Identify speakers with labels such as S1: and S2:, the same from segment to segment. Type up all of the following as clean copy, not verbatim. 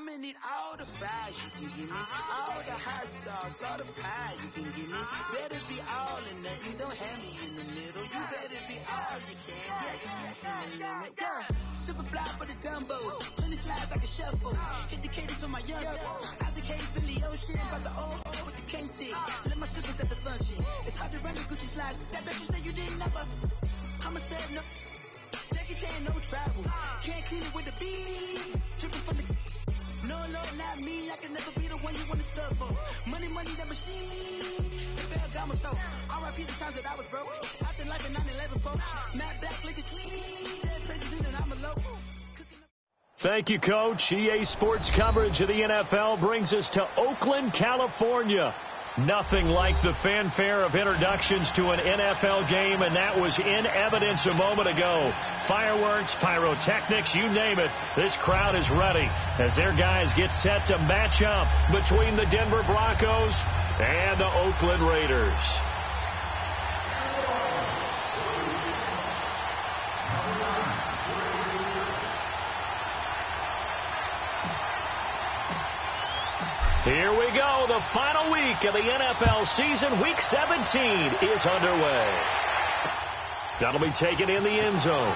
S1: I'ma need all the fries you can give me, all the hot sauce, all the pie you can give me. Better be all in nothing, don't have me in the middle. You better be all you can. Yeah. Super fly for the dumbos, plenty slides like a shuffle. Hit the cadence for my young Isaac Hayes, Billy Ocean, about the old with the cane stick. Let my slippers at the function. It's hard to run the Gucci slides. That bitch you say you didn't never. I'm a stud, no. Jackie Chan, no travel. Can't clean it with the beat. Dripping from the. No, not me. I can never be the one you want to stuff for. Money, that machine. The bell got my stove. R.I.P. the times that I was broke. I said life in 9/11, folks. Matt Black, liquor clean. Dead places in and I'm a local.
S2: Thank you, Coach. EA Sports coverage of the NFL brings us to Oakland, California. Nothing like the fanfare of introductions to an NFL game, and that was in evidence a moment ago. Fireworks, pyrotechnics, you name it. This crowd is ready as their guys get set to match up between the Denver Broncos and the Oakland Raiders. Here we go. The final week of the NFL season. Week 17 is underway. That'll be taken in the end zone.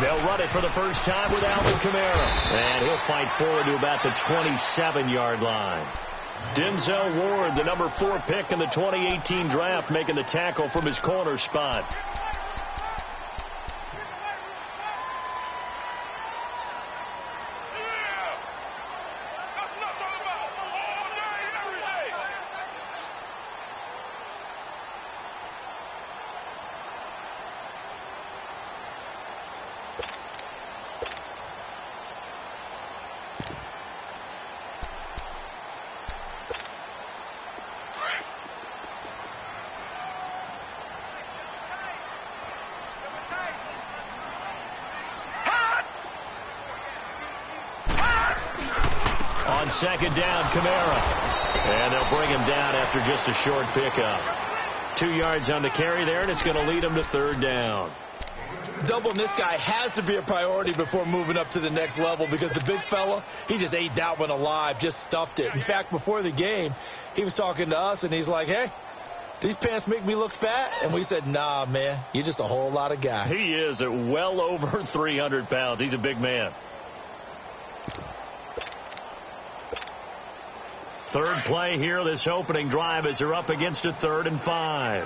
S2: They'll run it for the first time with Alvin Kamara. And he'll fight forward to about the 27-yard line. Denzel Ward, the number 4 pick in the 2018 draft, making the tackle from his corner spot. On second down, Kamara. And they'll bring him down after just a short pickup. 2 yards on the carry there, and it's going to lead him to third down.
S3: Doubling this guy has to be a priority before moving up to the next level because the big fella, he just ate that one alive, just stuffed it. In fact, before the game, he was talking to us, and he's like, hey, these pants make me look fat? And we said, nah, man, you're just a whole lot of guy.
S2: He is at well over 300 pounds. He's a big man. Third play here, this opening drive, as they're up against a 3rd and 5.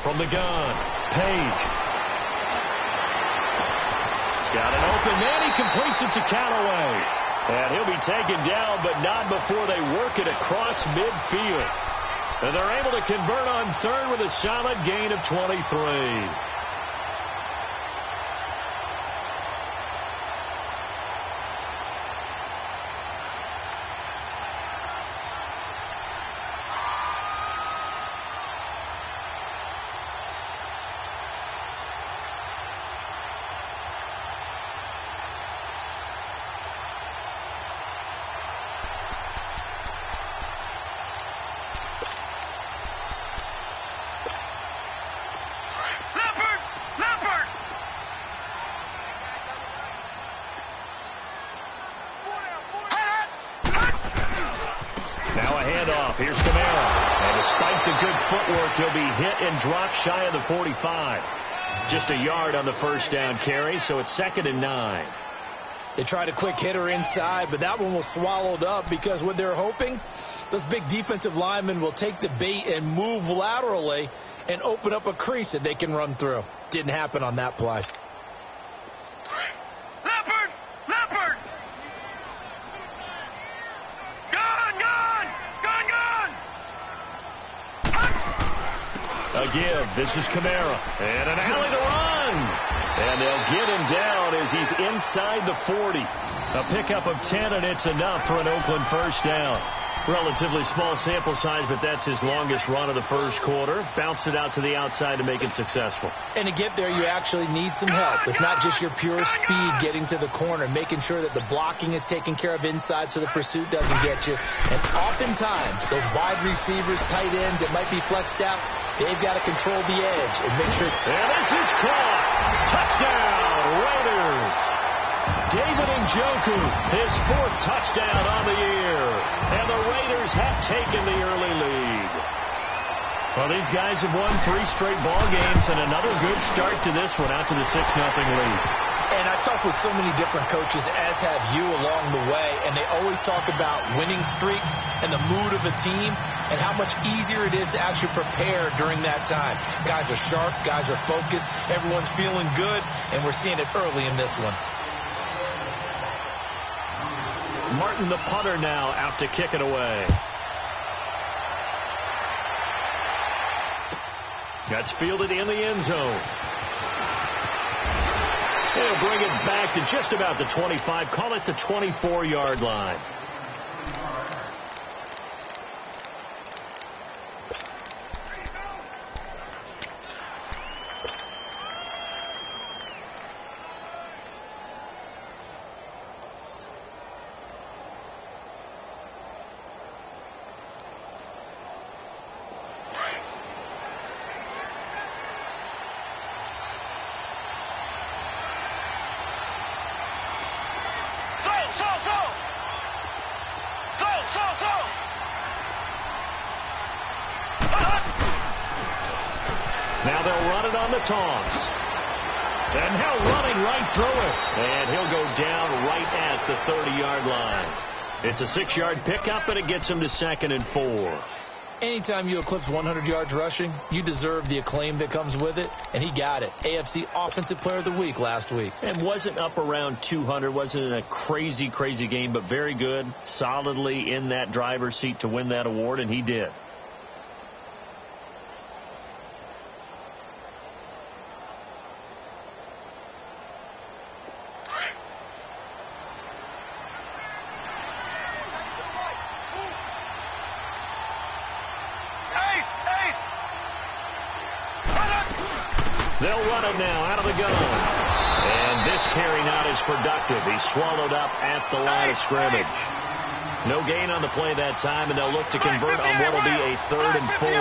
S2: From the gun, Page. He's got an open man. He completes it to Callaway. And he'll be taken down, but not before they work it across midfield. And they're able to convert on third with a solid gain of 23. Here's Kamara. And despite the good footwork, he'll be hit and dropped shy of the 45. Just a yard on the first down carry, so it's 2nd and 9.
S3: They tried a quick hitter inside, but that one was swallowed up because what they're hoping, those big defensive linemen will take the bait and move laterally and open up a crease that they can run through. Didn't happen on that play.
S4: Leopard! Gone!
S2: Again, this is Kamara. And an alley to run. And they'll get him down as he's inside the 40. A pickup of 10, and it's enough for an Oakland first down. Relatively small sample size, but that's his longest run of the first quarter. Bounced it out to the outside to make it successful.
S3: And to get there, you actually need some help. It's not just your pure speed getting to the corner, making sure that the blocking is taken care of inside so the pursuit doesn't get you. And oftentimes, those wide receivers, tight ends that might be flexed out, they've got to control the edge and make sure.
S2: And this is caught. Touchdown, Raiders. David Njoku, his 4th touchdown on the year. And the Raiders have taken the early lead. Well, these guys have won 3 straight ball games, and another good start to this one out to the 6-0 lead.
S3: And I've talked with so many different coaches, as have you along the way, and they always talk about winning streaks and the mood of a team and how much easier it is to actually prepare during that time. Guys are sharp, guys are focused, everyone's feeling good, and we're seeing it early in this one.
S2: Martin, the punter, now out to kick it away. That's fielded in the end zone. They'll bring it back to just about the 25. Call it the 24-yard line. Now they'll run it on the toss. And now running right through it. And he'll go down right at the 30-yard line. It's a 6-yard pickup, and it gets him to 2nd and 4.
S3: Anytime you eclipse 100 yards rushing, you deserve the acclaim that comes with it, and he got it. AFC Offensive Player of the Week last week.
S2: And wasn't up around 200, wasn't in a crazy game, but very good, solidly in that driver's seat to win that award, and he did. They'll run it now out of the gun. And this carry not as productive. He's swallowed up at the line of scrimmage. No gain on the play that time, and they'll look to convert on what will be a 3rd and 4.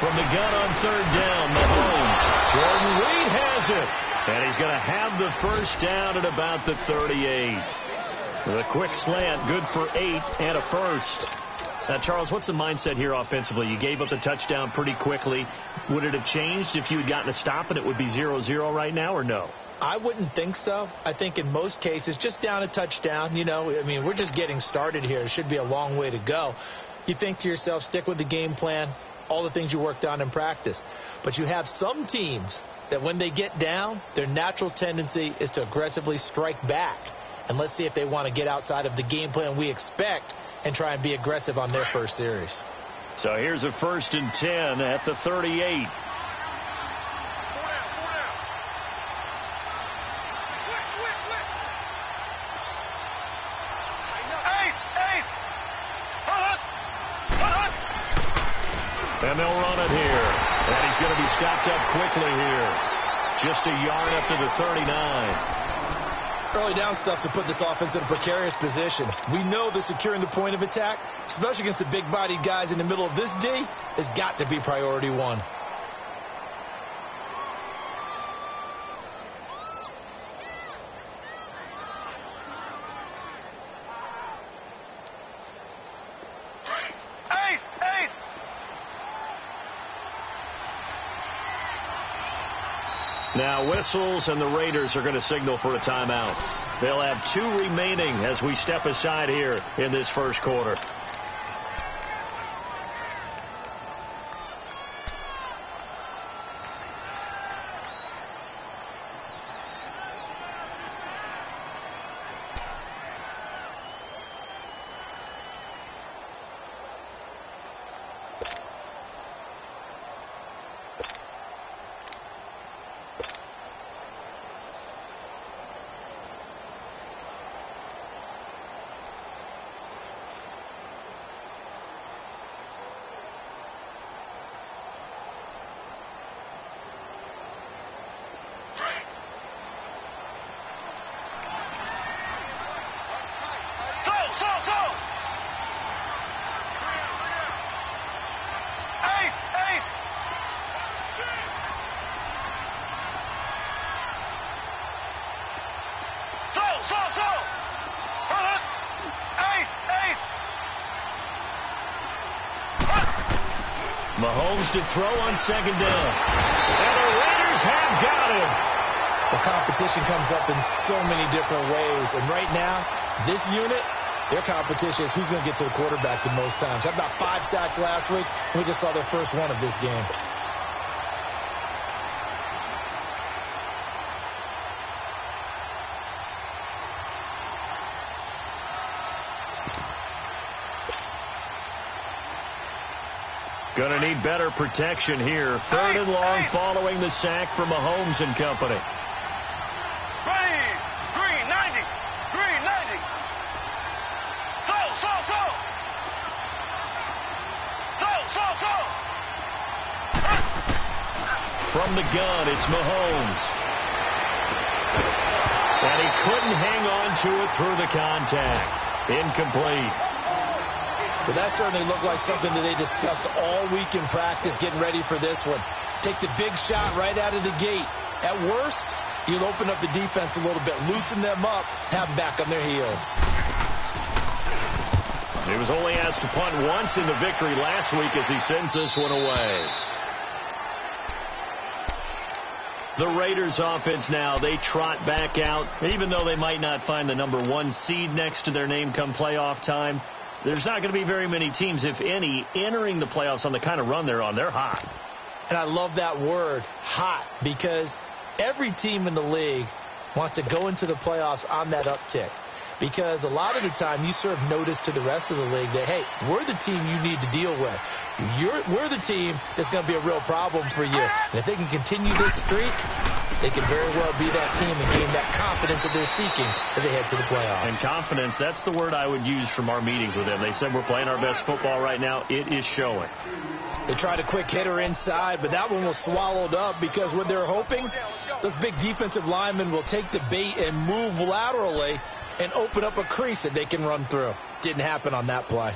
S2: From the gun on 3rd down, Mahomes. Jordan Reed has it. And he's going to have the first down at about the 38. The quick slant, good for 8 and a first. Now, Charles, what's the mindset here offensively? You gave up the touchdown pretty quickly. Would it have changed if you had gotten a stop and it would be 0-0 right now, or no?
S3: I wouldn't think so. I think in most cases, just down a touchdown, we're just getting started here. It should be a long way to go. You think to yourself, stick with the game plan, all the things you worked on in practice. But you have some teams that when they get down, their natural tendency is to aggressively strike back. And let's see if they want to get outside of the game plan we expect and try and be aggressive on their first series.
S2: So here's a 1st and 10 at the 38. And they'll run it here. And he's going to be stopped up quickly here. Just a yard up to the 39.
S3: Early down stuff to put this offense in a precarious position. We know that securing the point of attack, especially against the big-bodied guys in the middle of this D, has got to be priority 1.
S2: Now whistles, and the Raiders are going to signal for a timeout. They'll have 2 remaining as we step aside here in this first quarter.
S4: Mahomes
S2: to throw on second down. And the Raiders have got him.
S3: The competition comes up in so many different ways. And right now, this unit, their competition is who's going to get to the quarterback the most times. Had about 5 sacks last week. We just saw their first one of this game.
S2: Going to need better protection here. 3rd and long following the sack from Mahomes and company.
S4: Ready, green 90, green 90. So.
S2: From the gun, it's Mahomes. And he couldn't hang on to it through the contact. Incomplete.
S3: But that certainly looked like something that they discussed all week in practice getting ready for this one. Take the big shot right out of the gate. At worst, you'll open up the defense a little bit, loosen them up, have them back on their heels.
S2: He was only asked to punt once in the victory last week as he sends this one away. The Raiders offense now, they trot back out. Even though they might not find the number 1 seed next to their name come playoff time, there's not going to be very many teams, if any, entering the playoffs on the kind of run they're on. They're hot.
S3: And I love that word, hot, because every team in the league wants to go into the playoffs on that uptick. Because a lot of the time you serve notice to the rest of the league that, hey, we're the team you need to deal with. We're the team that's going to be a real problem for you. And if they can continue this streak, they can very well be that team and gain that confidence that they're seeking as they head to the playoffs.
S2: And confidence, that's the word I would use from our meetings with them. They said we're playing our best football right now. It is showing.
S3: They tried a quick hitter inside, but that one was swallowed up because what they're hoping, those big defensive linemen will take the bait and move laterally and open up a crease that they can run through. Didn't happen on that play.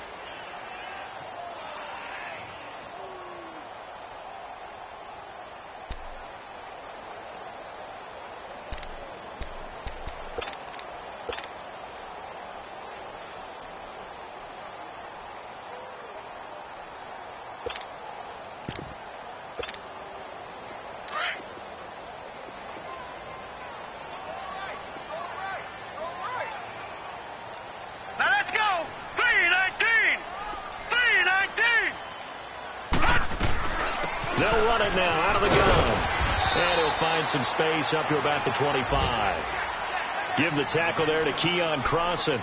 S2: They'll run it now out of the gun. And he'll find some space up to about the 25. Give the tackle there to Keon Crossan.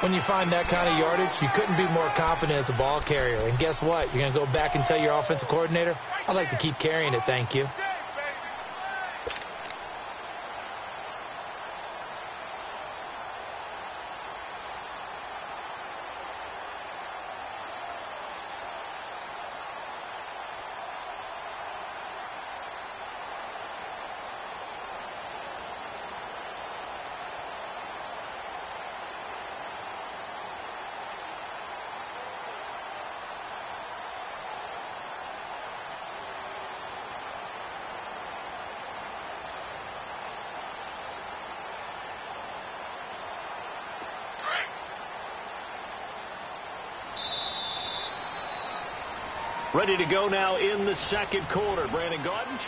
S3: When you find that kind of yardage, you couldn't be more confident as a ball carrier. And guess what? You're going to go back and tell your offensive coordinator, I'd like to keep carrying it, thank you.
S2: Ready to go now in the second quarter. Brandon Gaudin.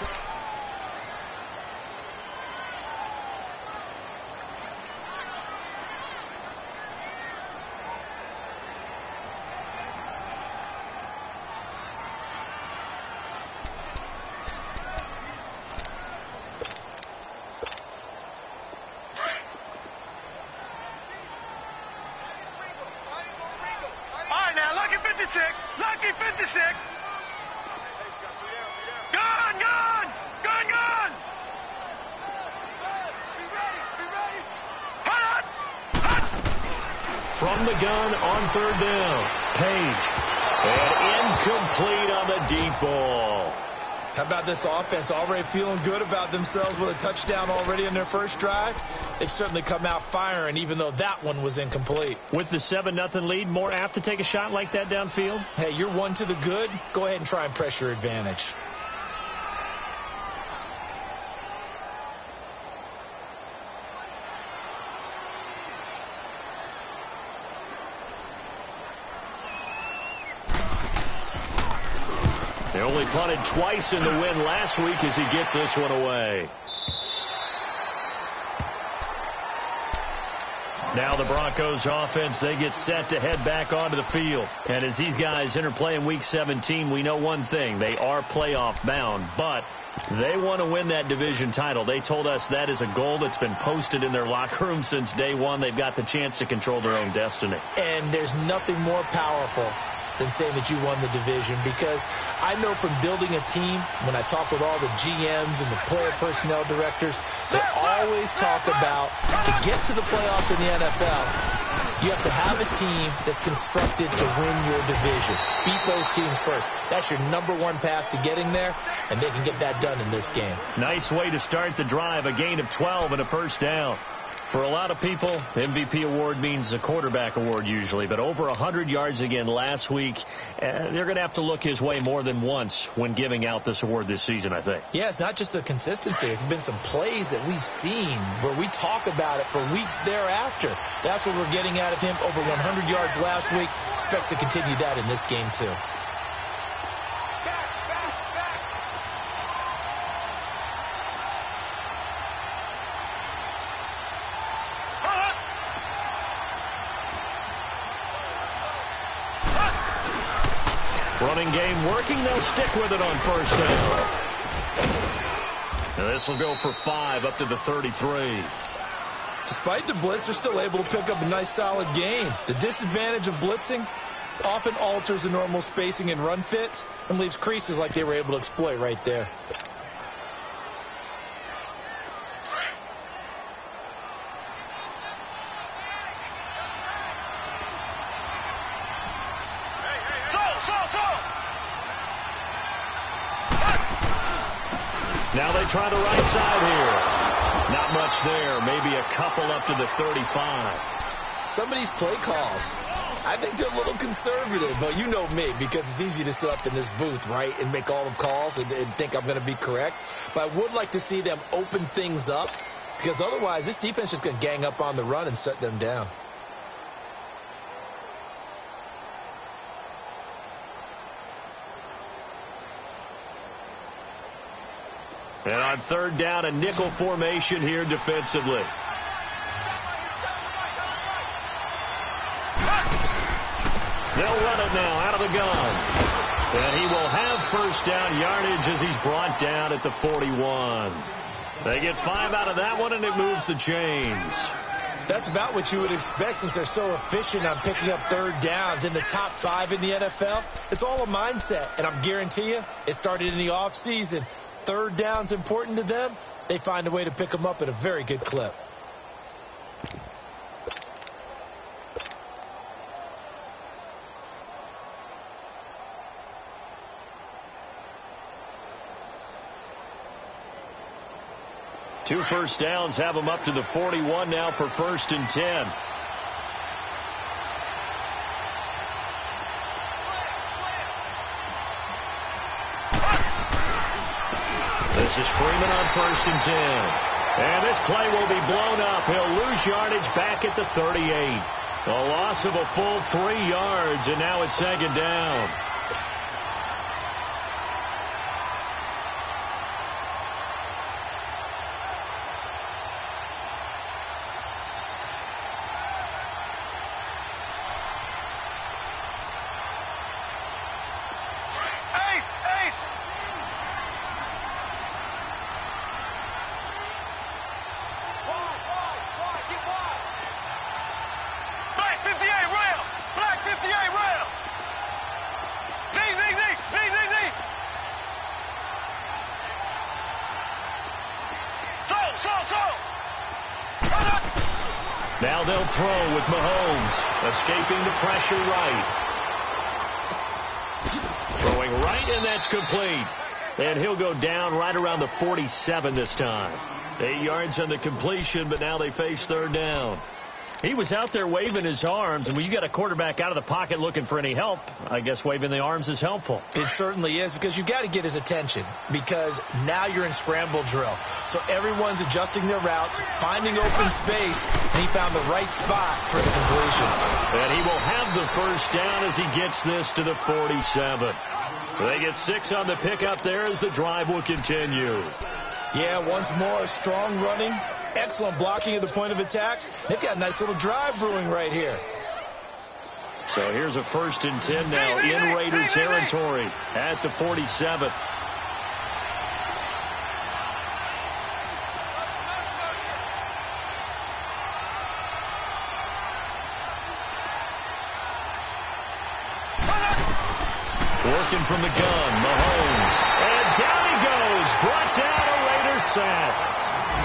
S4: 56. Lucky 56. Gun, gun, gun, gun. Be ready. Hut, hut.
S2: From the gun on third down, Page. And incomplete on the deep ball.
S3: How about this offense? Already feeling good about themselves with a touchdown already in their first drive. They've certainly come out firing, even though that one was incomplete.
S2: With the 7-0 lead, more apt to take a shot like that downfield?
S3: Hey, you're one to the good. Go ahead and try and press your advantage.
S2: They only punted twice in the win last week as he gets this one away. Now the Broncos offense, they get set to head back onto the field. And as these guys interplay in Week 17, we know one thing. They are playoff bound, but they want to win that division title. They told us that is a goal that's been posted in their locker room since day one. They've got the chance to control their own destiny.
S3: And there's nothing more powerful than saying that you won the division, because I know from building a team, when I talk with all the GMs and the player personnel directors, they always talk about, to get to the playoffs in the NFL, you have to have a team that's constructed to win your division. Beat those teams first. That's your number one path to getting there, and they can get that done in this game.
S2: Nice way to start the drive, a gain of 12 and a first down. For a lot of people, the MVP award means a quarterback award usually, but over 100 yards again last week. They're going to have to look his way more than once when giving out this award this season, I think.
S3: Yeah, it's not just the consistency. It's been some plays that we've seen where we talk about it for weeks thereafter. That's what we're getting out of him. Over 100 yards last week. Expects to continue that in this game, too.
S2: Running game working. They'll stick with it on first down. Now this will go for 5 up to the 33.
S3: Despite the blitz, they're still able to pick up a nice solid gain. The disadvantage of blitzing often alters the normal spacing and run fits and leaves creases like they were able to exploit right there.
S2: Now they try the right side here. Not much there. Maybe a couple up to the 35.
S3: Some of these play calls, I think they're a little conservative, but you know me, because it's easy to sit up in this booth, right, and make all the calls and think I'm going to be correct. But I would like to see them open things up, because otherwise this defense is going to gang up on the run and shut them down.
S2: And on third down, a nickel formation here defensively. They'll run it now out of the gun. And he will have first down yardage as he's brought down at the 41. They get 5 out of that one, and it moves the chains.
S3: That's about what you would expect since they're so efficient on picking up third downs in the top 5 in the NFL. It's all a mindset, and I'm guarantee you it started in the offseason. Third down's important to them. They find a way to pick them up at a very good clip.
S2: Two first downs have them up to the 41 now for 1st and 10. This is Freeman on 1st and 10. And this play will be blown up. He'll lose yardage back at the 38. A loss of a full 3 yards, and now it's 2nd down. Now they'll throw with Mahomes, escaping the pressure right. Throwing right, and that's complete. And he'll go down right around the 47 this time. 8 yards on the completion, but now they face third down. He was out there waving his arms, and when you got a quarterback out of the pocket looking for any help, I guess waving the arms is helpful.
S3: It certainly is, because you've got to get his attention, because now you're in scramble drill. So everyone's adjusting their routes, finding open space, and he found the right spot for the completion.
S2: And he will have the first down as he gets this to the 47. They get 6 on the pickup there as the drive will continue.
S3: Yeah, once more, strong running, excellent blocking at the point of attack. They've got a nice little drive brewing right here.
S2: So here's a 1st and 10 now in Raider territory at the 47. Working from the gun, Mahomes. And down he goes. Brought down, a Raider sack.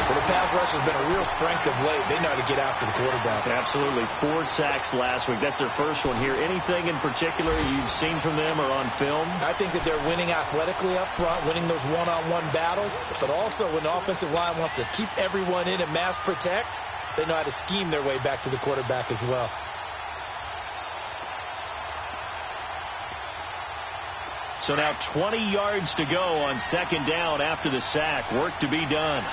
S3: Well, the pass rush has been a real strength of late. They know how to get after the quarterback.
S2: Absolutely. 4 sacks last week. That's their first one here. Anything in particular you've seen from them or on film?
S3: I think that they're winning athletically up front, winning those one-on-one battles, but also when the offensive line wants to keep everyone in and mass protect, they know how to scheme their way back to the quarterback as well.
S2: So now 20 yards to go on 2nd down after the sack. Work to be done.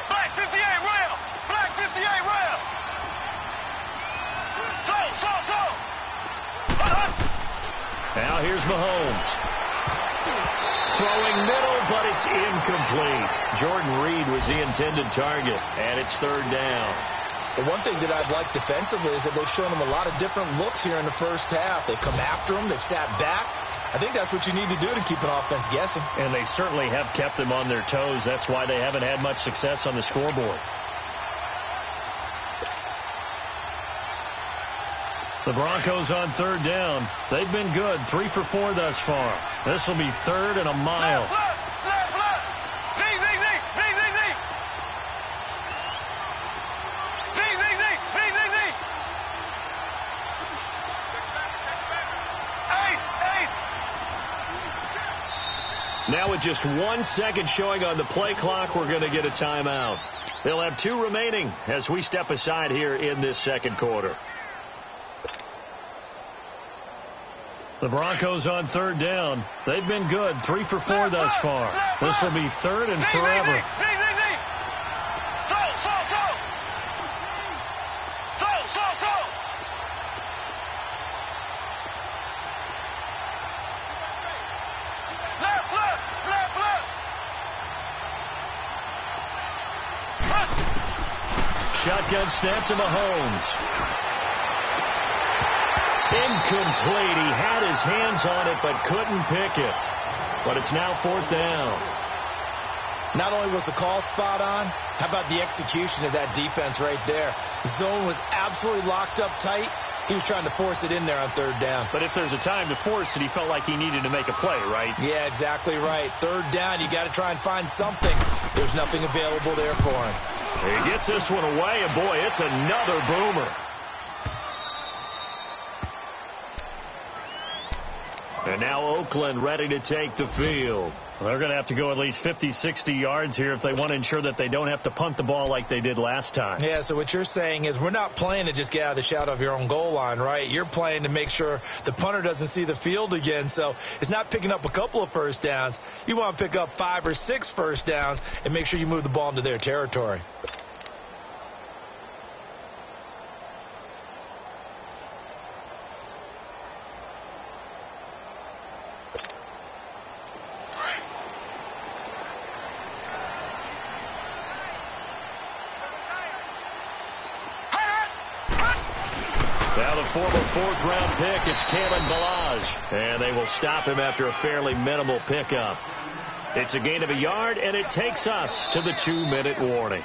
S4: Black 58 rail. Black 58 rail.
S2: Now here's Mahomes. Throwing middle, but it's incomplete. Jordan Reed was the intended target, and it's 3rd down.
S3: The one thing that I've liked defensively is that they've shown them a lot of different looks here in the first half. They've come after them. They've sat back. I think that's what you need to do to keep an offense guessing.
S2: And they certainly have kept them on their toes. That's why they haven't had much success on the scoreboard. The Broncos on 3rd down. They've been good. 3 for 4 thus far. This will be 3rd and a mile. Now with just 1 second showing on the play clock, we're going to get a timeout. They'll have 2 remaining as we step aside here in this 2nd quarter. The Broncos on 3rd down. They've been good. 3 for 4 thus far. This will be 3rd and forever. Shotgun snap to Mahomes. Incomplete. He had his hands on it but couldn't pick it. But it's now 4th down.
S3: Not only was the call spot on, how about the execution of that defense right there? The zone was absolutely locked up tight. He was trying to force it in there on 3rd down.
S2: But if there's a time to force it, he felt like he needed to make a play, right?
S3: Yeah, exactly right. 3rd down, you got to try and find something. There's nothing available there for him.
S2: He gets this one away, and boy, it's another boomer. And now Oakland ready to take the field. They're going to have to go at least 50, 60 yards here if they want to ensure that they don't have to punt the ball like they did last time.
S3: Yeah, so what you're saying is we're not playing to just get out of the shadow of your own goal line, right? You're playing to make sure the punter doesn't see the field again. So it's not picking up a couple of first downs. You want to pick up 5 or 6 first downs and make sure you move the ball into their territory.
S2: Former 4th-round pick, it's Kalen Ballage. And they will stop him after a fairly minimal pickup. It's a gain of a yard, and it takes us to the 2-minute warning.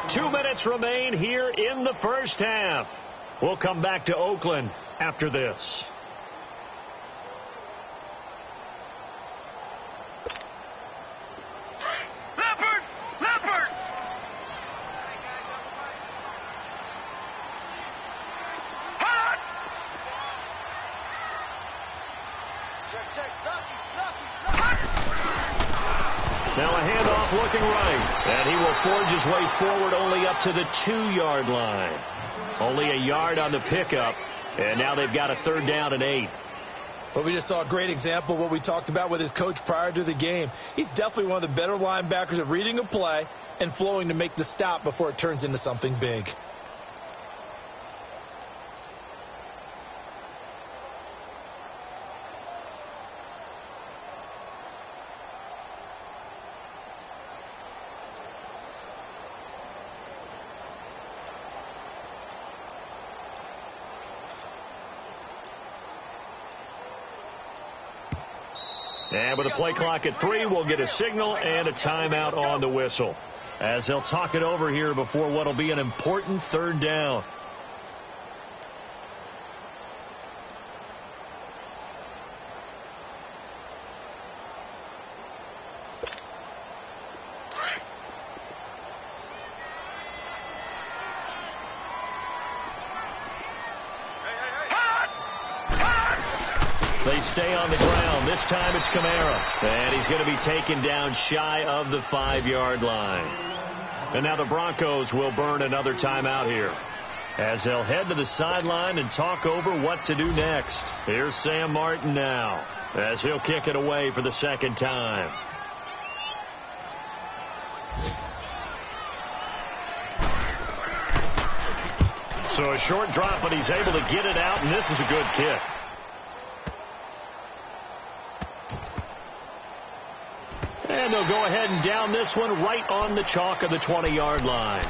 S2: 2 minutes remain here in the first half. We'll come back to Oakland after this. Now a handoff looking right. And he will forge his way forward only up to the 2-yard line. Only a yard on the pickup. And now they've got a 3rd down and 8.
S3: Well, we just saw a great example of what we talked about with his coach prior to the game. He's definitely one of the better linebackers at reading a play and flowing to make the stop before it turns into something big.
S2: And with a play clock at 3, we'll get a signal and a timeout on the whistle, as they'll talk it over here before what will be an important 3rd down. They stay on the ground. This time it's Kamara. And he's going to be taken down shy of the 5-yard line. And now the Broncos will burn another timeout here, as they'll head to the sideline and talk over what to do next. Here's Sam Martin now, as he'll kick it away for the 2nd time. So a short drop, but he's able to get it out, and this is a good kick. And they'll go ahead and down this one right on the chalk of the 20-yard line.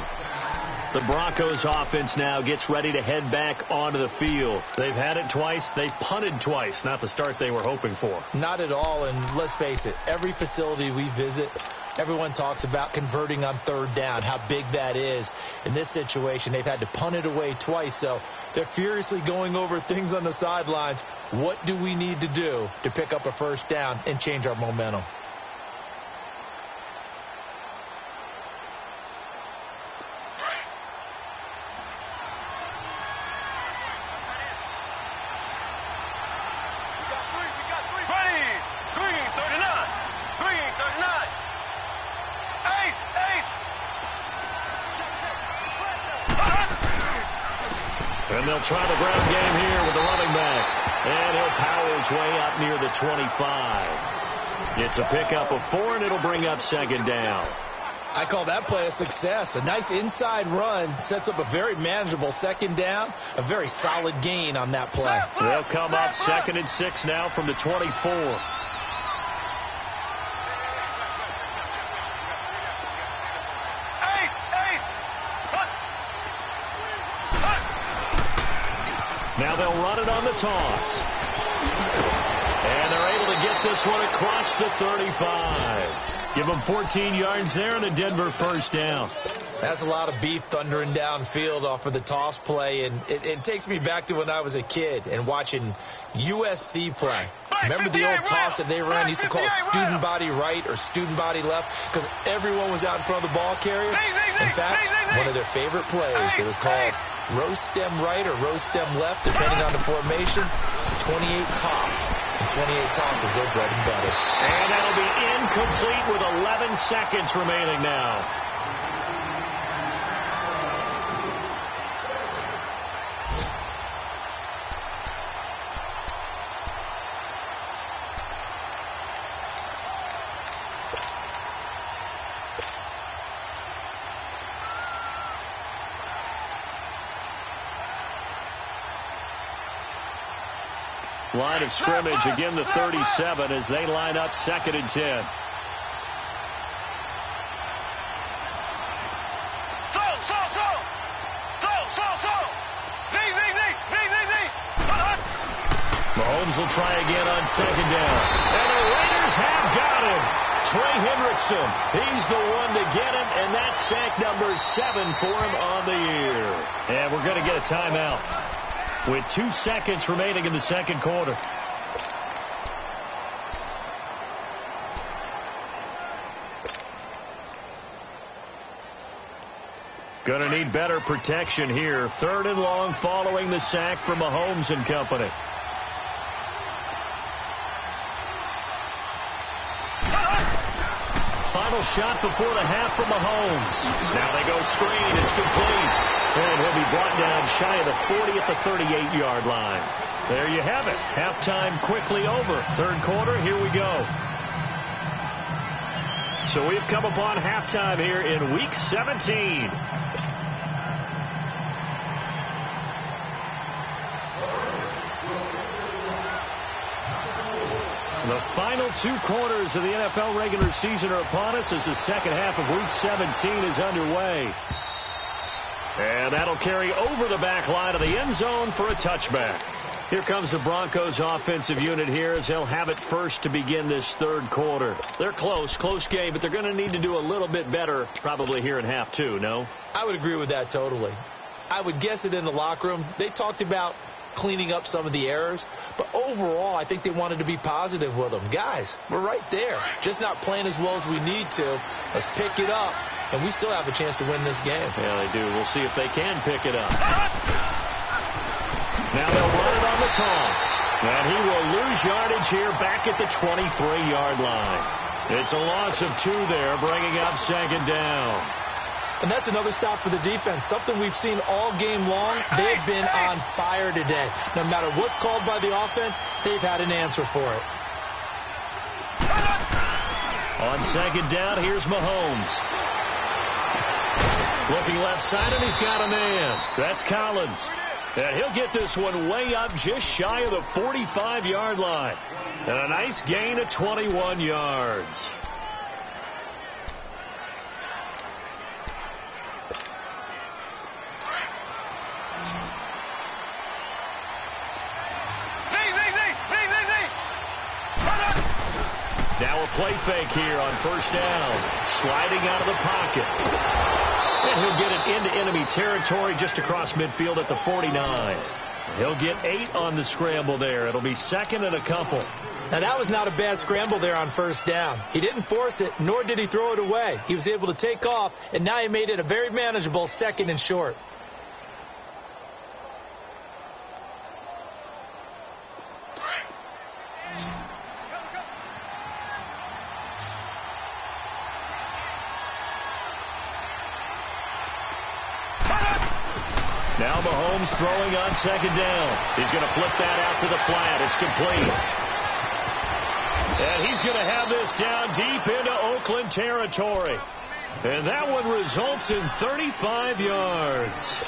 S2: The Broncos offense now gets ready to head back onto the field. They've had it twice. They've punted twice. Not the start they were hoping for.
S3: Not at all, and let's face it, every facility we visit, everyone talks about converting on 3rd down, how big that is. In this situation, they've had to punt it away twice, so they're furiously going over things on the sidelines. What do we need to do to pick up a 1st down and change our momentum?
S2: And they'll try the ground game here with the running back. And he'll power his way up near the 25. It's a pickup of 4, and it'll bring up 2nd down.
S3: I call that play a success. A nice inside run sets up a very manageable 2nd down. A very solid gain on that play.
S2: They'll come up 2nd and 6 now from the 24. Now they'll run it on the toss. And they're able to get this one across the 35. Give them 14 yards there and a Denver 1st down.
S3: That's a lot of beef thundering downfield off of the toss play. And it takes me back to when I was a kid and watching USC play. Remember the old toss that they ran? Used to call student body right or student body left because everyone was out in front of the ball carrier. In fact, one of their favorite plays, it was called rose stem right or rose stem left, depending on the formation. 28 toss. And 28 toss was their bread and butter.
S2: And that'll be incomplete with 11 seconds remaining now. Line of scrimmage, again the 37 as they line up 2nd and 10. Mahomes will try again on 2nd down. And the Raiders have got him. Trey Hendrickson, he's the one to get him, and that's sack number 7 for him on the year. And we're going to get a timeout with 2 seconds remaining in the 2nd quarter. Going to need better protection here. 3rd and long following the sack from Mahomes and company. final shot before the half from Mahomes. Now they go screen. It's complete. And he'll be brought down shy of the 40 at the 38-yard line. There you have it. Halftime quickly over. Third quarter, here we go. So we've come upon halftime here in Week 17. The final 2 quarters of the NFL regular season are upon us as the second half of Week 17 is underway. And that'll carry over the back line of the end zone for a touchback. Here comes the Broncos offensive unit here as they'll have it first to begin this third quarter. They're close game, but they're going to need to do a little bit better probably here in half 2, no?
S3: I would agree with that totally. I would guess it in the locker room. They talked about cleaning up some of the errors, but overall I think they wanted to be positive with them. Guys, we're right there, just not playing as well as we need to. Let's pick it up, and we still have a chance to win this game.
S2: Yeah, they do. We'll see if they can pick it up. Now they'll run it on the toss, and he will lose yardage here back at the 23-yard line. It's a loss of 2 there, bringing up second down.
S3: And that's another stop for the defense, something we've seen all game long. They've been on fire today. No matter what's called by the offense, they've had an answer for it.
S2: On second down, here's Mahomes. Looking left side, and he's got a man. That's Collins. And he'll get this one way up just shy of the 45-yard line. And a nice gain of 21 yards. Now a play fake here on first down. Sliding out of the pocket. And he'll get it into enemy territory just across midfield at the 49. He'll get 8 on the scramble there. It'll be second and a couple.
S3: Now that was not a bad scramble there on first down. He didn't force it, nor did he throw it away. He was able to take off, and now he made it a very manageable second and short.
S2: Now Mahomes throwing on second down. He's going to flip that out to the flat. It's complete. And he's going to have this down deep into Oakland territory. And that one results in 35 yards.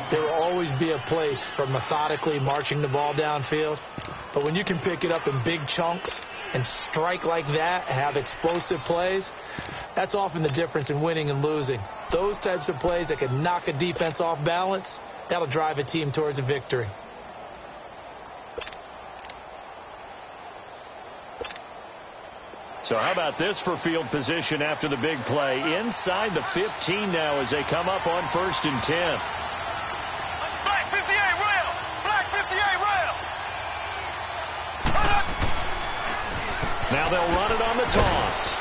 S3: There will always be a place for methodically marching the ball downfield. But when you can pick it up in big chunks and strike like that, have explosive plays, that's often the difference in winning and losing. Those types of plays that can knock a defense off balance, that'll drive a team towards a victory.
S2: So how about this for field position after the big play? Inside the 15 now as they come up on 1st and 10.
S4: Black 58 rail! Black 58 rail!
S2: Now they'll run it on the toss.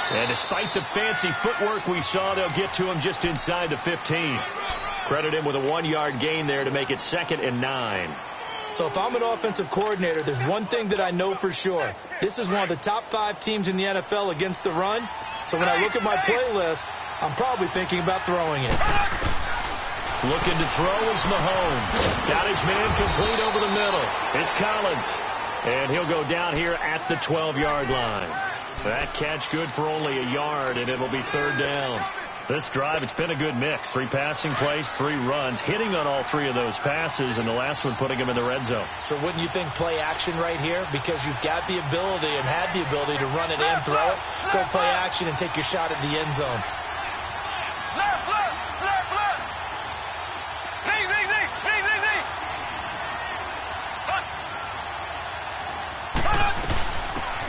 S2: And despite the fancy footwork we saw, they'll get to him just inside the 15. Credit him with a 1-yard gain there to make it 2nd and 9.
S3: So if I'm an offensive coordinator, there's one thing that I know for sure. This is one of the top 5 teams in the NFL against the run. So when I look at my playlist, I'm probably thinking about throwing it.
S2: Looking to throw is Mahomes. Got his man complete over the middle. It's Collins. And he'll go down here at the 12-yard line. That catch good for only a yard, and it'll be 3rd down. This drive, it's been a good mix. 3 passing plays, 3 runs, hitting on all 3 of those passes, and the last one putting him in the red zone.
S3: So wouldn't you think play action right here? Because you've got the ability and had the ability to run it and throw it. Go play action and take your shot at the end zone.
S4: Left, left, left, left! Z, Z, Z, Z, Z, Z!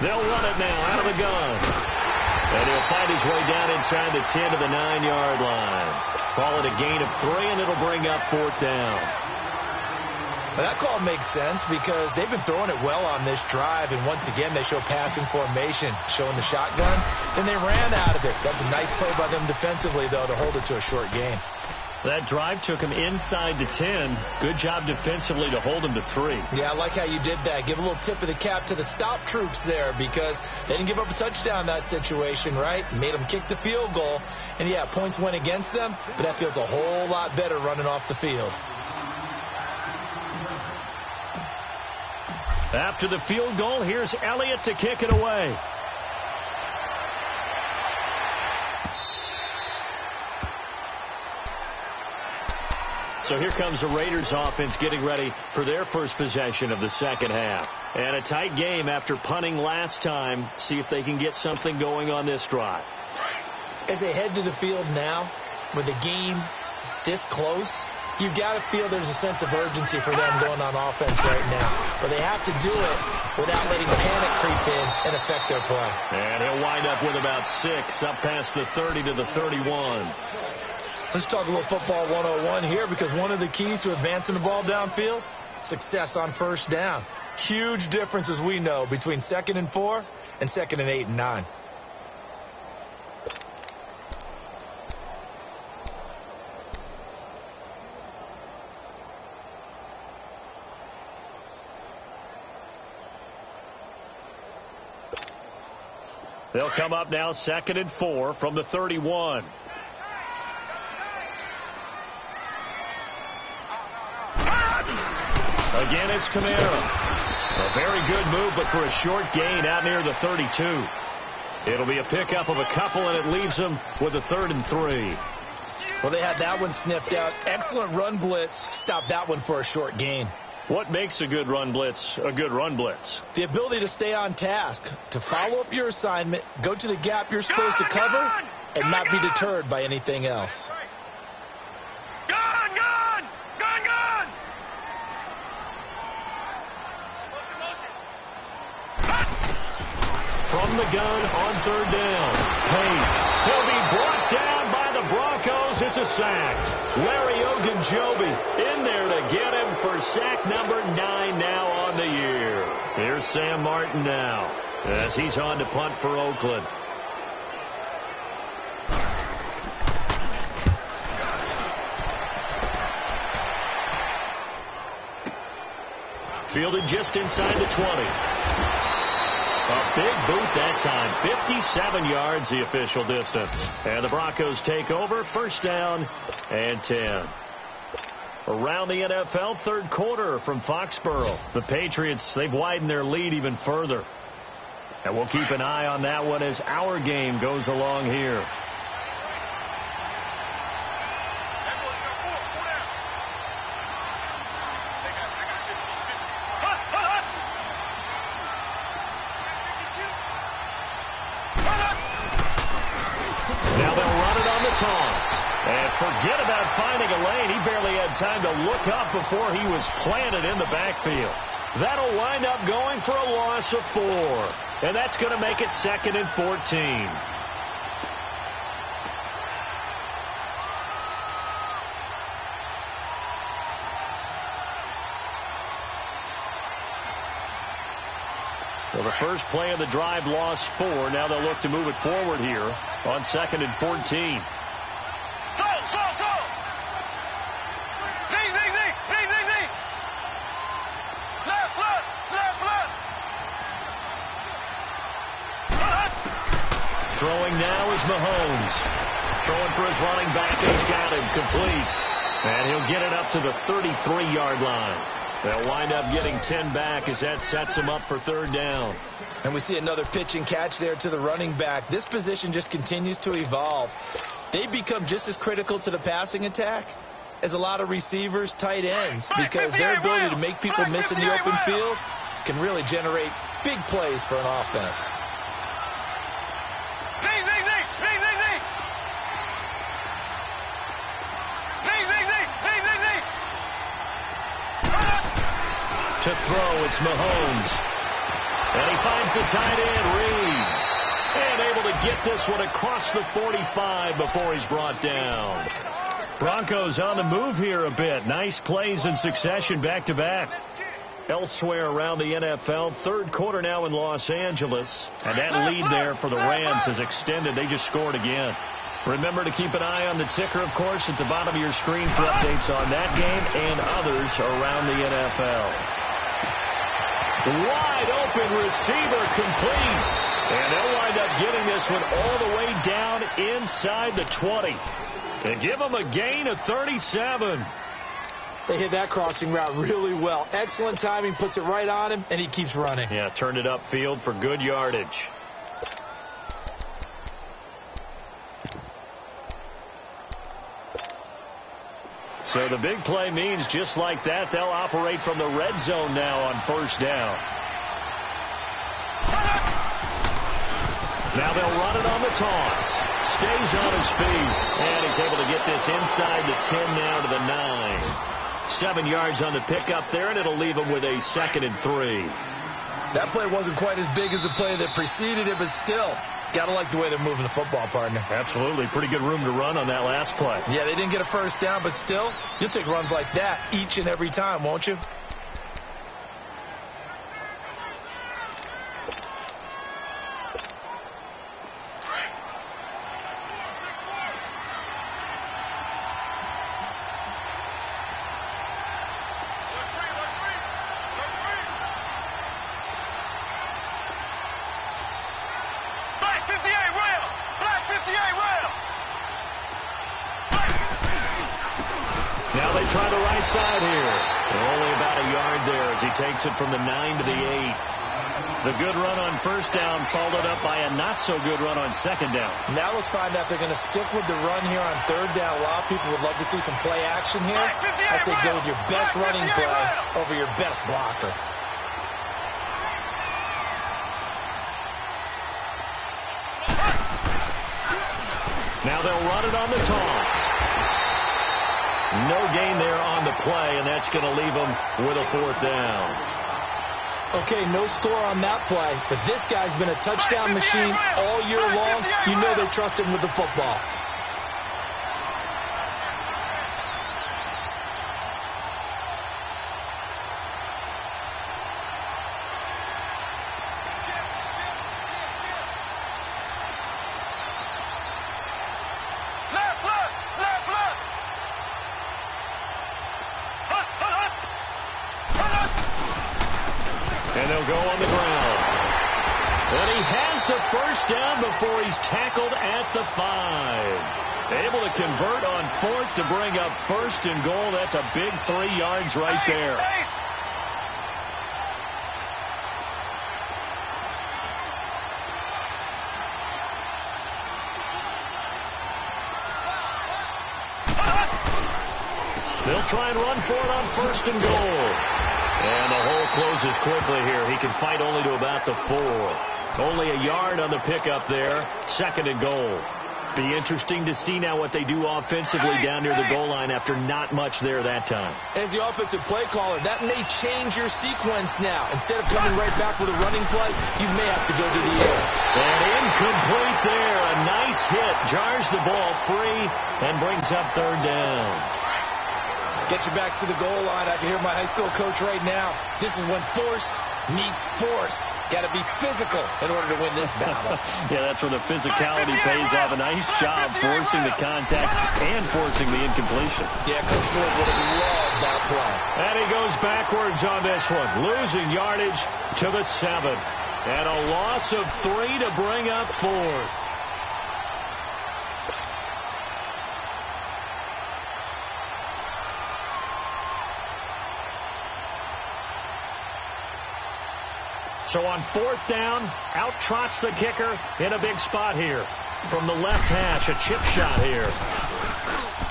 S2: They'll run it now out of the gun. And he'll find his way down inside the 10 to the 9-yard line. Call it a gain of 3, and it'll bring up 4th down.
S3: Well, that call makes sense because they've been throwing it well on this drive, and once again they show passing formation, showing the shotgun. Then they ran out of it. That's a nice play by them defensively, though, to hold it to a short gain.
S2: That drive took him inside the 10. Good job defensively to hold him to 3.
S3: Yeah, I like how you did that. Give a little tip of the cap to the stop troops there because they didn't give up a touchdown in that situation, right? Made them kick the field goal. And, yeah, points went against them, but that feels a whole lot better running off the field.
S2: After the field goal, here's Elliott to kick it away. So here comes the Raiders offense getting ready for their first possession of the second half. And a tight game after punting last time. See if they can get something going on this drive.
S3: As they head to the field now, with the game this close, you've got to feel there's a sense of urgency for them going on offense right now. But they have to do it without letting panic creep in and affect their play.
S2: And he'll wind up with about 6 up past the 30 to the 31.
S3: Let's talk a little football 101 here because one of the keys to advancing the ball downfield, success on first down. Huge difference, as we know, between 2nd and 4 and 2nd and 8 and 9.
S2: They'll come up now 2nd and 4 from the 31. Again, it's Kamara. A very good move, but for a short gain out near the 32. It'll be a pickup of a couple, and it leaves them with a 3rd and 3.
S3: Well, they had that one sniffed out. Excellent run blitz. Stopped that one for a short gain.
S2: What makes a good run blitz a good run blitz?
S3: The ability to stay on task, to follow up your assignment, go to the gap you're supposed to cover, and not be deterred by anything else.
S2: From the gun on 3rd down. Payne. He'll be brought down by the Broncos. It's a sack. Larry Ogunjobi in there to get him for sack number 9 now on the year. Here's Sam Martin now as he's on to punt for Oakland. Fielded just inside the 20. A big boot that time. 57 yards the official distance. And the Broncos take over. 1st down and 10. Around the NFL, 3rd quarter from Foxborough. The Patriots, they've widened their lead even further. And we'll keep an eye on that one as our game goes along here. And forget about finding a lane. He barely had time to look up before he was planted in the backfield. That'll wind up going for a loss of 4. And that's going to make it 2nd and 14. Well, the first play of the drive lost 4. Now they'll look to move it forward here on 2nd and 14. Throwing now is Mahomes. Throwing for his running back, and he's got him complete. And he'll get it up to the 33-yard line. They'll wind up getting 10 back as that sets him up for 3rd down.
S3: And we see another pitch and catch there to the running back. This position just continues to evolve. They become just as critical to the passing attack as a lot of receivers, tight ends, because their ability to make people miss in the open field can really generate big plays for an offense.
S2: To throw, it's Mahomes. And he finds the tight end, Reed. And able to get this one across the 45 before he's brought down. Broncos on the move here a bit. Nice plays in succession back-to-back. Elsewhere around the NFL, 3rd quarter now in Los Angeles. And that lead there for the Rams is extended. They just scored again. Remember to keep an eye on the ticker, of course, at the bottom of your screen for updates on that game and others around the NFL. Wide open receiver complete. And they'll wind up getting this one all the way down inside the 20. And give them a gain of 37.
S3: They hit that crossing route really well. Excellent timing, puts it right on him, and he keeps running.
S2: Yeah, turned it upfield for good yardage. So the big play means just like that, they'll operate from the red zone now on first down. Now they'll run it on the toss. Stays on his feet. And he's able to get this inside the 10 now to the 9. 7 yards on the pickup there, and it'll leave him with a 2nd and 3.
S3: That play wasn't quite as big as the play that preceded it, but still, gotta like the way they're moving the football, partner.
S2: Absolutely. Pretty good room to run on that last play.
S3: Yeah, they didn't get a first down, but still, you'll take runs like that each and every time, won't you?
S2: Now they try the right side here. Only about a yard there as he takes it from the 9 to the 8. The good run on first down followed up by a not-so-good run on second down.
S3: Now let's find out if they're going to stick with the run here on third down. A lot of people would love to see some play action here. I say go with your best running play over your best blocker.
S2: Now they'll run it on the toss. No gain there on the play, and that's going to leave them with a 4th down.
S3: Okay, no score on that play, but this guy's been a touchdown machine all year long. You know they trust him with the football.
S2: And they'll go on the ground. And he has the first down before he's tackled at the 5. Able to convert on 4th to bring up 1st and goal. That's a big 3 yards right there. They'll try and run for it on 1st and goal. And the hole closes quickly here. He can fight only to about the 4. Only a yard on the pickup there. 2nd and goal. Be interesting to see now what they do offensively down near the goal line after not much there that time.
S3: As the offensive play caller, that may change your sequence now. Instead of coming right back with a running play, you may have to go to the air.
S2: And incomplete there. A nice hit. Jars the ball free and brings up 3rd down.
S3: Get your backs to the goal line. I can hear my high school coach right now. This is when force meets force. Got to be physical in order to win this battle.
S2: Yeah, that's where the physicality pays off. A nice job forcing the contact and forcing the incompletion.
S3: Yeah, Coach Ford would have loved that play.
S2: And he goes backwards on this one, losing yardage to the 7. And a loss of 3 to bring up 4th. So on 4th down, out trots the kicker in a big spot here. From the left hash, a chip shot here.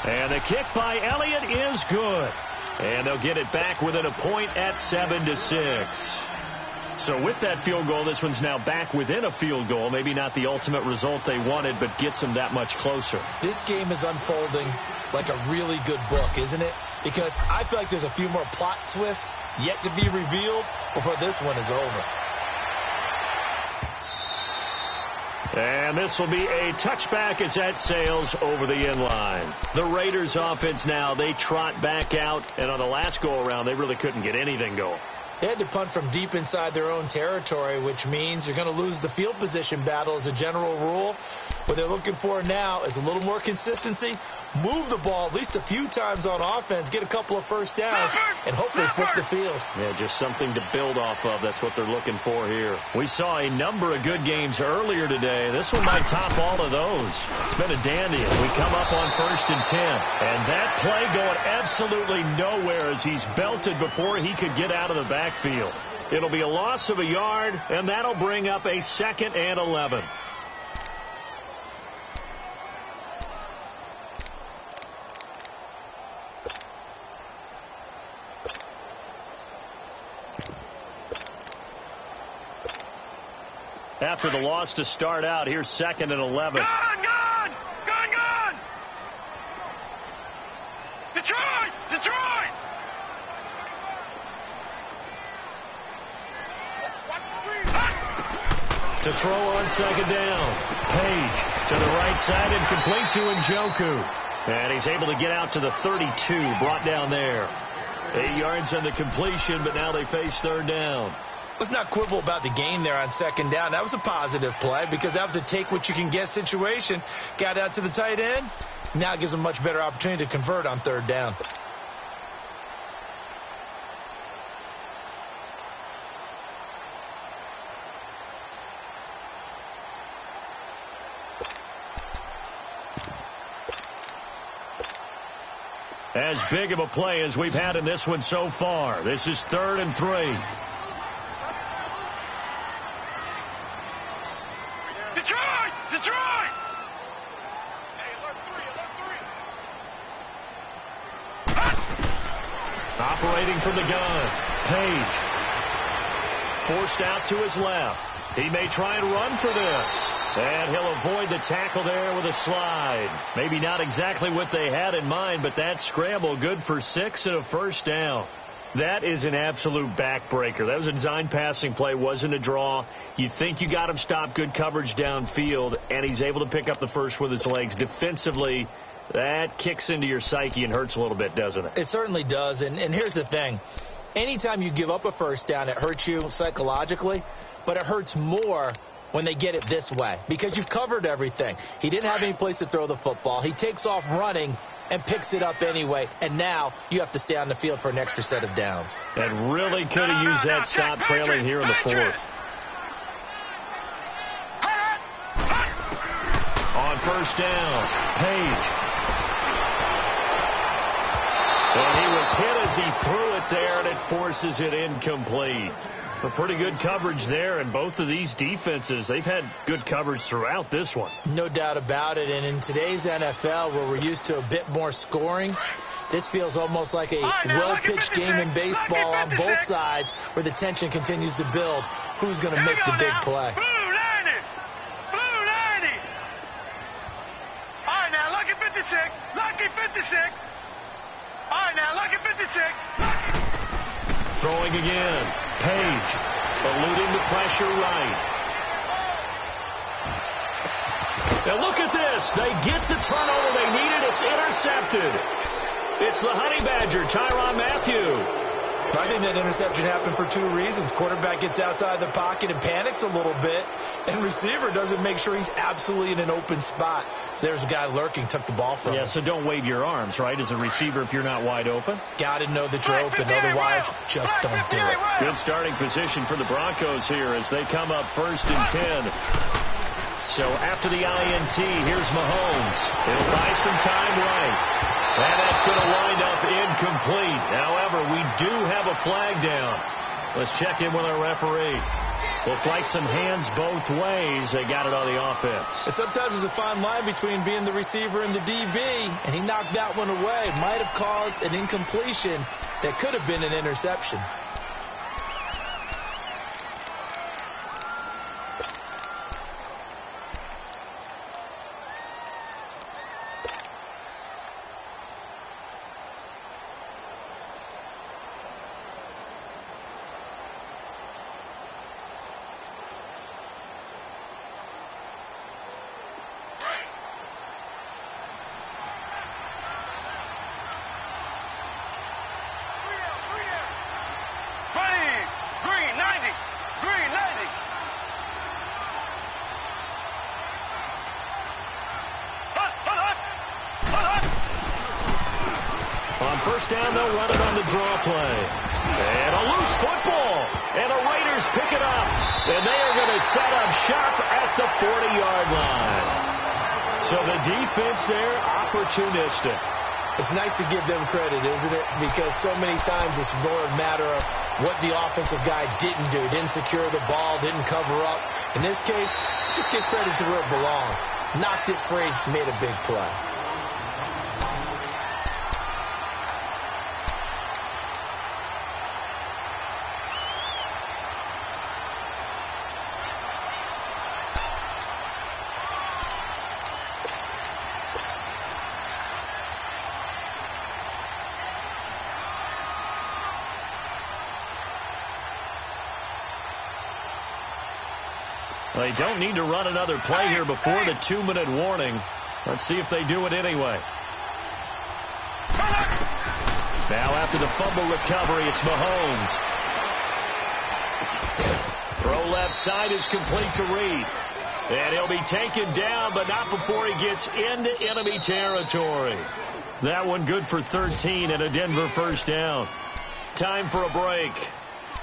S2: And the kick by Elliott is good. And they'll get it back within a point at 7-6. So with that field goal, this one's now back within a field goal. Maybe not the ultimate result they wanted, but gets them that much closer.
S3: This game is unfolding like a really good book, isn't it? Because I feel like there's a few more plot twists yet to be revealed before this one is over.
S2: And this will be a touchback as that sails over the inline. The Raiders offense now, they trot back out. And on the last go-around, they really couldn't get anything going.
S3: They had to punt from deep inside their own territory, which means you're going to lose the field position battle as a general rule. What they're looking for now is a little more consistency, move the ball at least a few times on offense, get a couple of first downs, and hopefully flip the field.
S2: Yeah, just something to build off of. That's what they're looking for here. We saw a number of good games earlier today. This one might top all of those. It's been a dandy as we come up on 1st and 10. And that play going absolutely nowhere as he's belted before he could get out of the backfield. It'll be a loss of a yard, and that'll bring up a 2nd and 11. After the loss to start out, here's 2nd and 11.
S4: Gone! Detroit!
S2: To throw on 2nd down. Page to the right side and complete to Njoku. And he's able to get out to the 32, brought down there. 8 yards on the completion, but now they face 3rd down.
S3: Let's not quibble about the gain there on 2nd down. That was a positive play because that was a take-what-you-can-get situation. Got out to the tight end. Now it gives them a much better opportunity to convert on 3rd down.
S2: As big of a play as we've had in this one so far. This is 3rd and 3.
S4: Detroit!
S2: Operating from the gun. Page. Forced out to his left. He may try and run for this. And he'll avoid the tackle there with a slide. Maybe not exactly what they had in mind, but that scramble good for 6 and a 1st down. That is an absolute backbreaker. That was a design passing play, wasn't a draw. You think you got him stopped, good coverage downfield, and he's able to pick up the first with his legs. Defensively, that kicks into your psyche and hurts a little bit, doesn't it?
S3: It certainly does, and here's the thing. Anytime you give up a 1st down, it hurts you psychologically, but it hurts more when they get it this way because you've covered everything. He didn't have any place to throw the football. He takes off running and picks it up anyway, and now you have to stay on the field for an extra set of downs.
S2: And really could have used that stop trailing here in the 4th. On 1st down, Page. And he was hit as he threw it there, and it forces it incomplete. A pretty good coverage there, and both of these defenses, they've had good coverage throughout this one.
S3: No doubt about it, and in today's NFL, where we're used to a bit more scoring, this feels almost like a well-pitched game in baseball on both sides, where the tension continues to build. Who's going to make the big play?
S4: Blue 90! All right, now, lucky 56! All right, now, lucky 56!
S2: Throwing again. Page eluding the pressure right. Now look at this. They get the turnover they needed. It's intercepted. It's the Honey Badger, Tyrann Mathieu.
S3: I think that interception happened for 2 reasons. Quarterback gets outside the pocket and panics a little bit, and receiver doesn't make sure he's absolutely in an open spot. So there's a guy lurking, took the ball from him.
S2: Yeah, so don't wave your arms, right, as a receiver if you're not wide open.
S3: Got to know that you're open, otherwise just don't do it.
S2: Good starting position for the Broncos here as they come up 1st and 10. So after the INT, here's Mahomes. He'll buy some time right. And that's going to wind up incomplete. However, we do have a flag down. Let's check in with our referee. Looked like some hands both ways. They got it on the offense.
S3: And sometimes there's a fine line between being the receiver and the DB, and he knocked that one away. Might have caused an incompletion that could have been an interception.
S2: down, they'll run it on the draw play. And a loose football. And the Raiders pick it up. And they are going to set up shop at the 40-yard line. So the defense there, opportunistic.
S3: It's nice to give them credit, isn't it? Because so many times it's more a matter of what the offensive guy didn't do. Didn't secure the ball, didn't cover up. In this case, just give credit to where it belongs. Knocked it free, made a big play.
S2: They don't need to run another play here before the 2-minute warning. Let's see if they do it anyway. Now after the fumble recovery, it's Mahomes. Throw left side is complete to Reed. And he'll be taken down, but not before he gets into enemy territory. That one good for 13 and a Denver first down. Time for a break.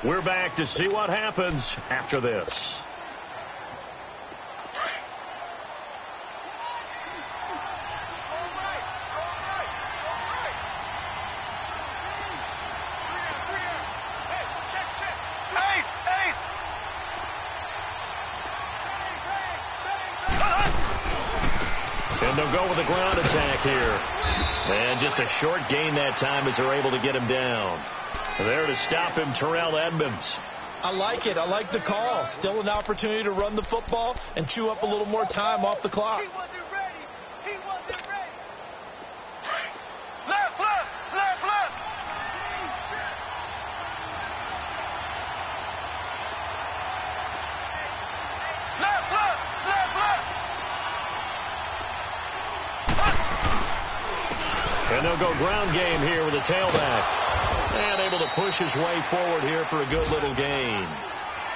S2: We're back to see what happens after this. And they'll go with a ground attack here. And just a short gain that time as they're able to get him down. There to stop him, Terrell Edmonds.
S3: I like it. I like the call. Still an opportunity to run the football and chew up a little more time off the clock.
S4: He wasn't ready. He wasn't ready. Left, left, left, left. Left, left, left, left.
S2: And they'll go ground game here with a tailback. And able to push his way forward here for a good little gain.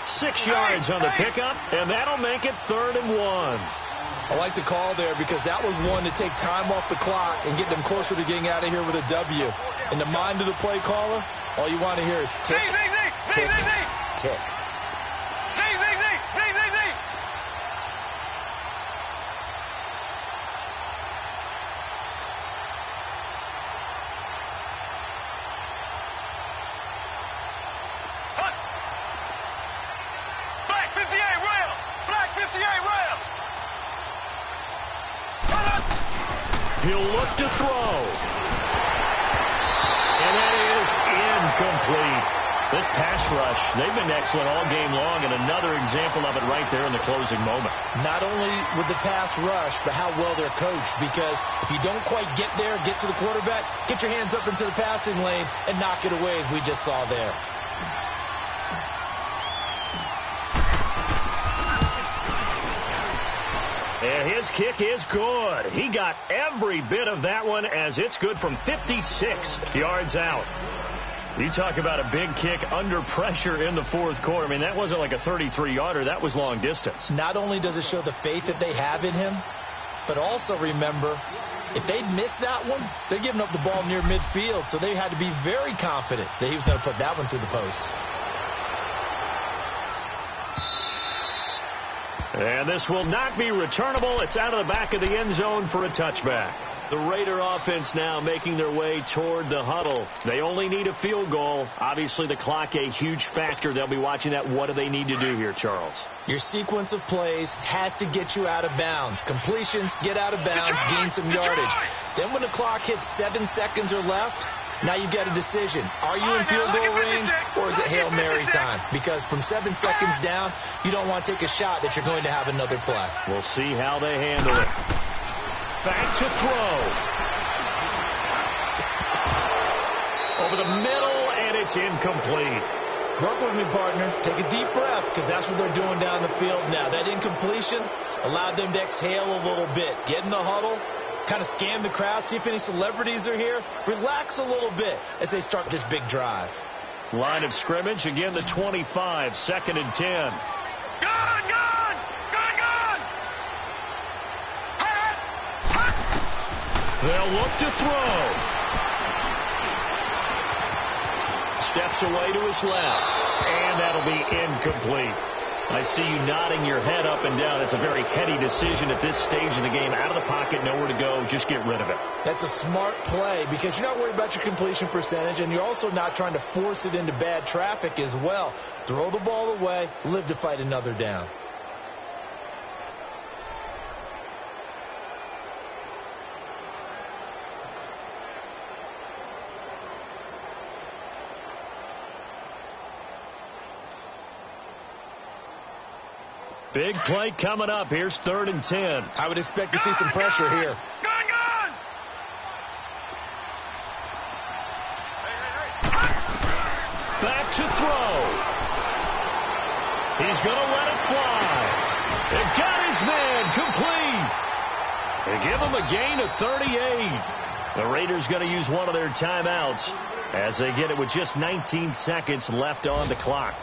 S2: 6 yards on the pickup, and that'll make it 3rd and 1.
S3: I like the call there because that was one to take time off the clock and get them closer to getting out of here with a W. In the mind of the play caller, all you want to hear is tick, tick, tick.
S2: He'll look to throw. And that is incomplete. This pass rush, they've been excellent all game long, and another example of it right there in the closing moment.
S3: Not only with the pass rush, but how well they're coached, because if you don't quite get there, get to the quarterback, get your hands up into the passing lane and knock it away, as we just saw there.
S2: And his kick is good. He got every bit of that one, as it's good from 56 yards out. You talk about a big kick under pressure in the 4th quarter. I mean, that wasn't like a 33-yarder. That was long distance.
S3: Not only does it show the faith that they have in him, but also remember, if they'd missed that one, they're giving up the ball near midfield, so they had to be very confident that he was going to put that one through the post.
S2: And this will not be returnable. It's out of the back of the end zone for a touchback. The Raider offense now making their way toward the huddle. They only need a field goal. Obviously, the clock a huge factor. They'll be watching that. What do they need to do here, Charles?
S3: Your sequence of plays has to get you out of bounds. Completions, get out of bounds, gain some yardage. Then when the clock hits 7 seconds or left, now you've got a decision. Are you in field goal range, or is it Hail Mary time? Because from 7 seconds down, you don't want to take a shot that you're going to have another play.
S2: We'll see how they handle it. Back to throw. Over the middle, and it's incomplete.
S3: Work with me, partner. Take a deep breath, because that's what they're doing down the field now. That incompletion allowed them to exhale a little bit. Get in the huddle. Kind of scan the crowd, see if any celebrities are here. Relax a little bit as they start this big drive.
S2: Line of scrimmage, again the 25, 2nd and 10.
S4: Gone!
S2: They'll look to throw. steps away to his left. And that'll be incomplete. I see you nodding your head up and down. It's a very heady decision at this stage of the game. Out of the pocket, nowhere to go. Just get rid of it.
S3: That's a smart play because you're not worried about your completion percentage, and you're also not trying to force it into bad traffic as well. Throw the ball away, live to fight another down.
S2: Big play coming up. Here's 3rd and 10.
S3: I would expect to see some pressure here.
S4: Gone!
S2: Back to throw. He's going to let it fly. They've got his man complete. They give him a gain of 38. The Raiders going to use one of their timeouts as they get it with just 19 seconds left on the clock.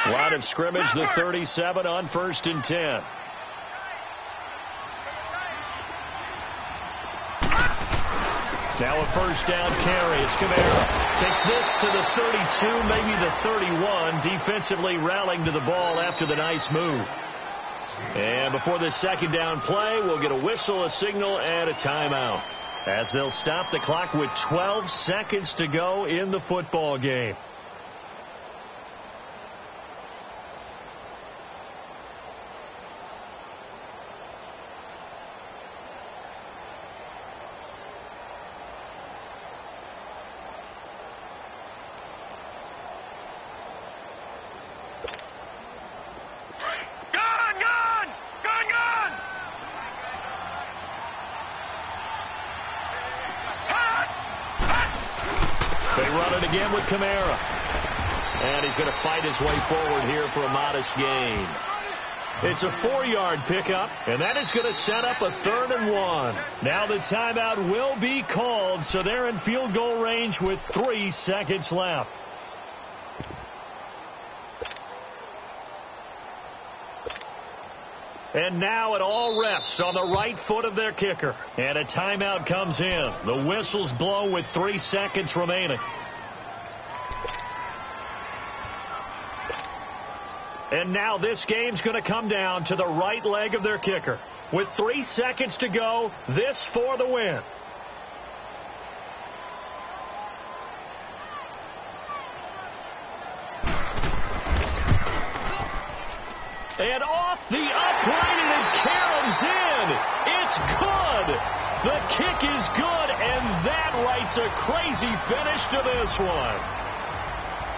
S2: Line of scrimmage, the 37 on 1st and 10. Now a first down carry. It's Kamara. Takes this to the 32, maybe the 31. Defensively rallying to the ball after the nice move. And before the second down play, we'll get a whistle, a signal, and a timeout, as they'll stop the clock with 12 seconds to go in the football game. Again with Kamara. And he's going to fight his way forward here for a modest gain. It's a 4-yard pickup, and that is going to set up a 3rd and 1. Now the timeout will be called, so they're in field goal range with 3 seconds left. And now it all rests on the right foot of their kicker. And a timeout comes in. The whistle's blown with 3 seconds remaining. And now this game's going to come down to the right leg of their kicker. With 3 seconds to go, this for the win. And off the upright, and it caroms in. It's good. The kick is good, and that writes a crazy finish to this one.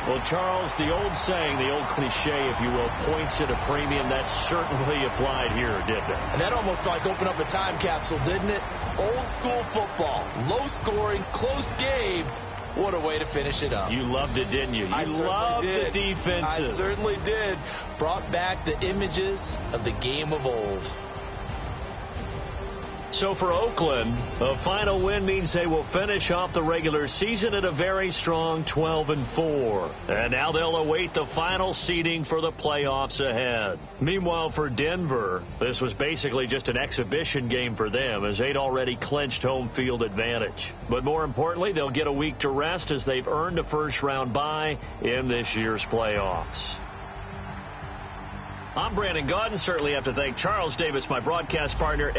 S2: Well, Charles, the old saying, the old cliche, if you will, points at a premium, that certainly applied here, didn't it?
S3: And that almost like opened up a time capsule, didn't it? Old school football, low scoring, close game. What a way to finish it up.
S2: You loved it, didn't you? You loved the defenses.
S3: I certainly did. Brought back the images of the game of old.
S2: So for Oakland, a final win means they will finish off the regular season at a very strong 12-4. And now they'll await the final seeding for the playoffs ahead. Meanwhile, for Denver, this was basically just an exhibition game for them, as they'd already clinched home field advantage. But more importantly, they'll get a week to rest as they've earned a first-round bye in this year's playoffs. I'm Brandon Gaudin. Certainly have to thank Charles Davis, my broadcast partner.